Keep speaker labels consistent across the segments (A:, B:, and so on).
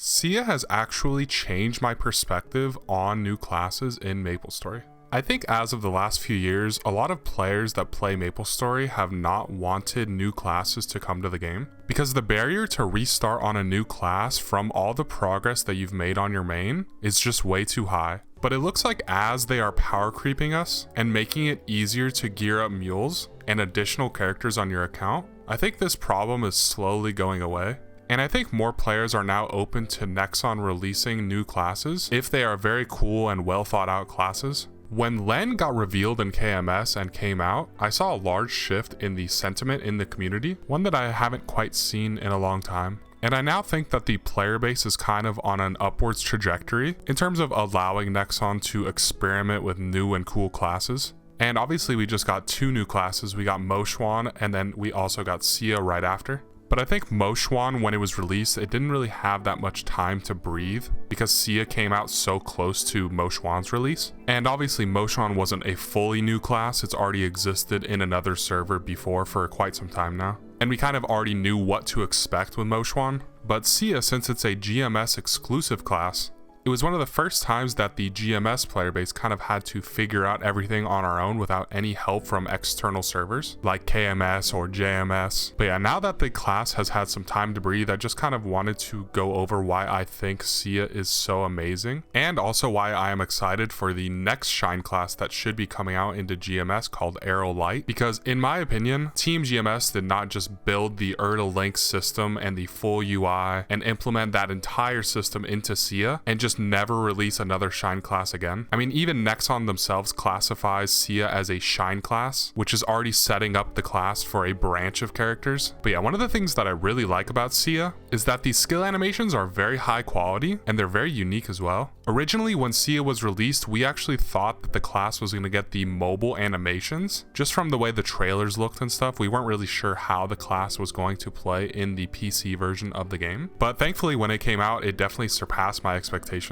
A: Sia has actually changed my perspective on new classes in MapleStory. I think as of the last few years, a lot of players that play MapleStory have not wanted new classes to come to the game because the barrier to restart on a new class from all the progress that you've made on your main is just way too high. But it looks like as they are power creeping us and making it easier to gear up mules and additional characters on your account, I think this problem is slowly going away. And I think more players are now open to Nexon releasing new classes if they are very cool and well thought out classes. When Len got revealed in KMS and came out, I saw a large shift in the sentiment in the community, one that I haven't quite seen in a long time. And I now think that the player base is kind of on an upwards trajectory in terms of allowing Nexon to experiment with new and cool classes. And obviously we just got 2 new classes. We got Moshwan and then we also got Sia right after. But I think Moshwan, when it was released, it didn't really have that much time to breathe because Sia came out so close to Moshwan's release. And obviously Moshwan wasn't a fully new class, it's already existed in another server before for quite some time now. And we kind of already knew what to expect with Moshwan. But Sia, since it's a GMS exclusive class, it was one of the first times that the GMS player base kind of had to figure out everything on our own without any help from external servers like KMS or JMS. But yeah, now that the class has had some time to breathe, I just kind of wanted to go over why I think Sia is so amazing and also why I am excited for the next Shine class that should be coming out into GMS called Arrow Light. Because in my opinion, Team GMS did not just build the Erda link system and the full UI and implement that entire system into Sia and just never release another Shine class again. I mean, even Nexon themselves classifies Sia as a Shine class, which is already setting up the class for a branch of characters. But yeah, one of the things that I really like about Sia is that the skill animations are very high quality and they're very unique as well. Originally, when Sia was released, we actually thought that the class was going to get the mobile animations. Just from the way the trailers looked and stuff, we weren't really sure how the class was going to play in the PC version of the game. But thankfully, when it came out, it definitely surpassed my expectations.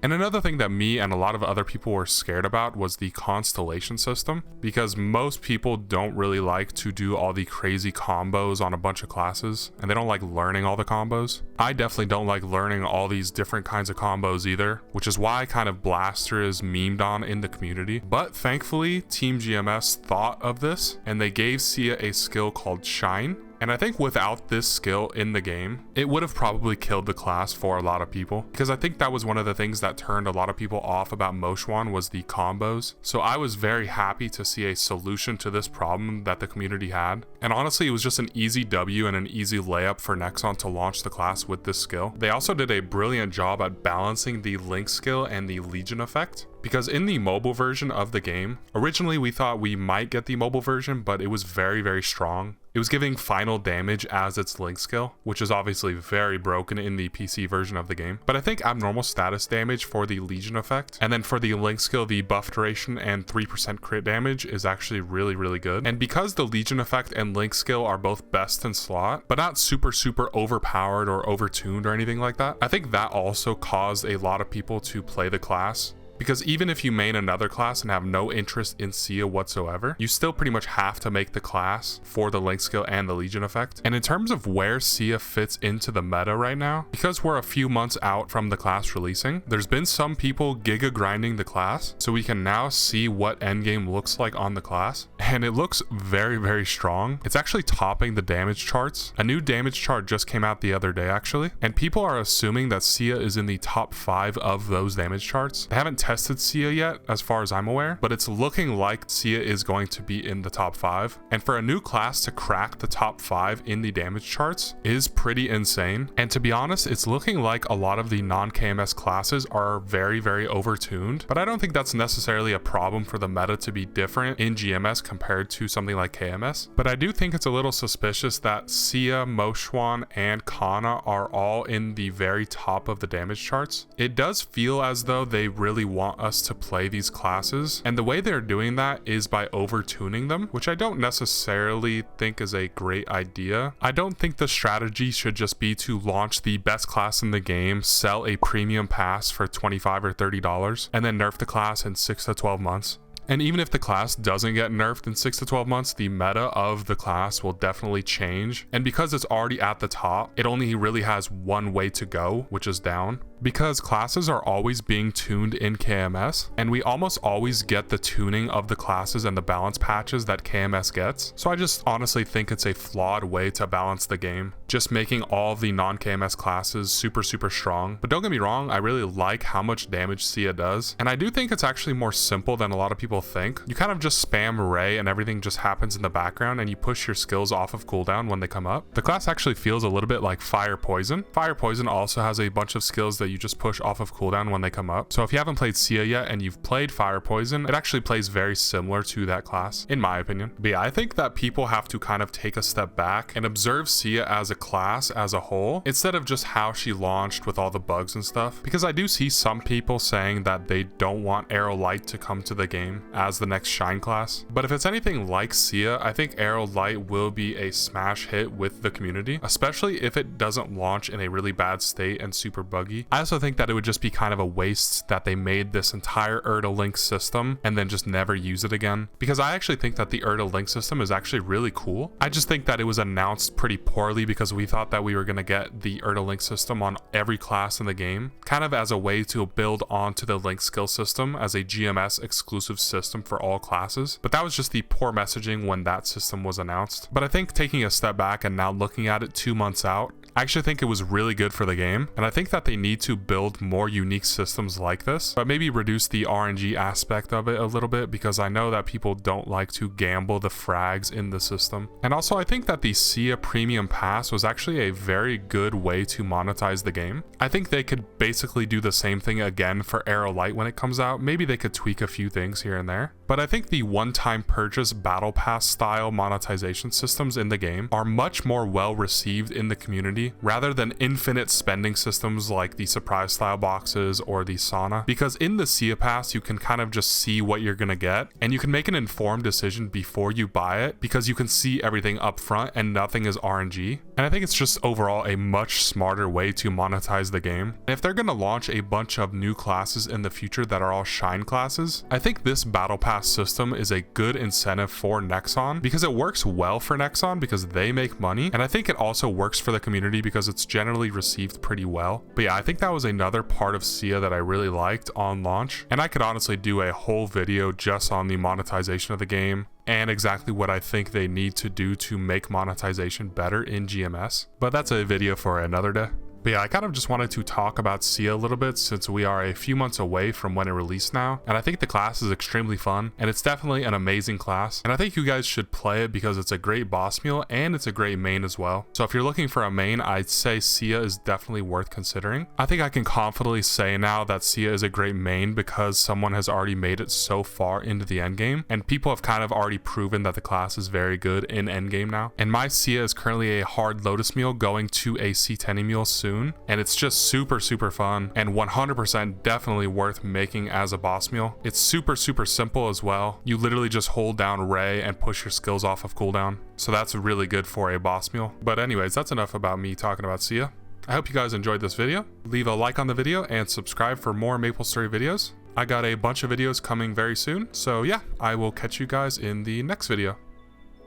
A: And another thing that me and a lot of other people were scared about was the constellation system, because most people don't really like to do all the crazy combos on a bunch of classes, and they don't like learning all the combos. I definitely don't like learning all these different kinds of combos either, which is why kind of Blaster is memed on in the community. But thankfully, Team GMS thought of this, and they gave Sia a skill called Shine. And I think without this skill in the game, it would have probably killed the class for a lot of people, because I think that was one of the things that turned a lot of people off about Moshwan was the combos. So I was very happy to see a solution to this problem that the community had. And honestly, it was just an easy W and an easy layup for Nexon to launch the class with this skill. They also did a brilliant job at balancing the Link skill and the Legion effect. Because in the mobile version of the game, originally we thought we might get the mobile version, but it was very, very strong. It was giving final damage as its Link skill, which is obviously very broken in the PC version of the game. But I think abnormal status damage for the Legion effect, and then for the Link skill, the buff duration and 3% crit damage is actually really, really good. And because the Legion effect and Link skill are both best in slot, but not super overpowered or overtuned or anything like that, I think that also caused a lot of people to play the class. Because even if you main another class and have no interest in Sia whatsoever, you still pretty much have to make the class for the Link skill and the Legion effect. And in terms of where Sia fits into the meta right now, because we're a few months out from the class releasing, there's been some people giga grinding the class, so we can now see what endgame looks like on the class. And it looks very, very strong. It's actually topping the damage charts. A new damage chart just came out the other day actually, and people are assuming that Sia is in the top 5 of those damage charts. They haven't tested Sia yet as far as I'm aware, but it's looking like Sia is going to be in the top 5. And for a new class to crack the top 5 in the damage charts is pretty insane. And to be honest, it's looking like a lot of the non-KMS classes are very, very overtuned, but I don't think that's necessarily a problem for the meta to be different in GMS compared to something like KMS. But I do think it's a little suspicious that Sia, Moshwan, and Kana are all in the very top of the damage charts. It does feel as though they really want us to play these classes, and the way they're doing that is by overtuning them, which I don't necessarily think is a great idea. I don't think the strategy should just be to launch the best class in the game, sell a premium pass for $25 or $30, and then nerf the class in 6 to 12 months. And even if the class doesn't get nerfed in 6 to 12 months, the meta of the class will definitely change. And because it's already at the top, it only really has one way to go, which is down. Because classes are always being tuned in KMS, and we almost always get the tuning of the classes and the balance patches that KMS gets. So I just honestly think it's a flawed way to balance the game, just making all the non-KMS classes super strong. But don't get me wrong, I really like how much damage Sia does, and I do think it's actually more simple than a lot of people think. You kind of just spam Ray and everything just happens in the background, and you push your skills off of cooldown when they come up. The class actually feels a little bit like Fire Poison. Fire Poison also has a bunch of skills that you just push off of cooldown when they come up. So if you haven't played Sia yet and you've played Fire Poison, it actually plays very similar to that class, in my opinion. But yeah, I think that people have to kind of take a step back and observe Sia as a class as a whole, instead of just how she launched with all the bugs and stuff. Because I do see some people saying that they don't want Arrow Light to come to the game as the next Shine class. But if it's anything like Sia, I think Arrow Light will be a smash hit with the community, especially if it doesn't launch in a really bad state and super buggy. I also think that it would just be kind of a waste that they made this entire Erda link system and then just never use it again, because I actually think that the Erda link system is actually really cool. I just think that it was announced pretty poorly, because we thought that we were going to get the Erda link system on every class in the game, kind of as a way to build onto the link skill system as a GMS exclusive system for all classes. But that was just the poor messaging when that system was announced. But I think taking a step back and now looking at it 2 months out, I actually think it was really good for the game, and I think that they need to build more unique systems like this, but maybe reduce the RNG aspect of it a little bit, because I know that people don't like to gamble the frags in the system. And also I think that the Sia Premium Pass was actually a very good way to monetize the game. I think they could basically do the same thing again for Arrow Light when it comes out. Maybe they could tweak a few things here and there, but I think the one-time purchase battle pass style monetization systems in the game are much more well received in the community, rather than infinite spending systems like the surprise style boxes or the sauna. Because in the Sia Pass, you can kind of just see what you're gonna get, and you can make an informed decision before you buy it, because you can see everything up front and nothing is RNG. And I think it's just overall a much smarter way to monetize the game. And if they're gonna launch a bunch of new classes in the future that are all Shine classes, I think this battle pass system is a good incentive for Nexon, because it works well for Nexon because they make money, and I think it also works for the community because it's generally received pretty well. But yeah, I think that was another part of Sia that I really liked on launch, and I could honestly do a whole video just on the monetization of the game and exactly what I think they need to do to make monetization better in GMS, but that's a video for another day. But yeah, I kind of just wanted to talk about Sia a little bit, since we are a few months away from when it released now, and I think the class is extremely fun, and it's definitely an amazing class, and I think you guys should play it because it's a great boss meal and it's a great main as well. So if you're looking for a main, I'd say Sia is definitely worth considering. I think I can confidently say now that Sia is a great main because someone has already made it so far into the endgame, and people have kind of already proven that the class is very good in endgame now. And my Sia is currently a hard Lotus meal going to a C10 meal soon, and it's just super fun and 100% definitely worth making as a boss meal. It's super simple as well. You literally just hold down Ray and push your skills off of cooldown, so that's really good for a boss meal. But anyways, that's enough about me talking about Sia. I hope you guys enjoyed this video. Leave a like on the video and subscribe for more MapleStory videos. I got a bunch of videos coming very soon, so yeah, I will catch you guys in the next video.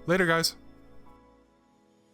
A: Later guys.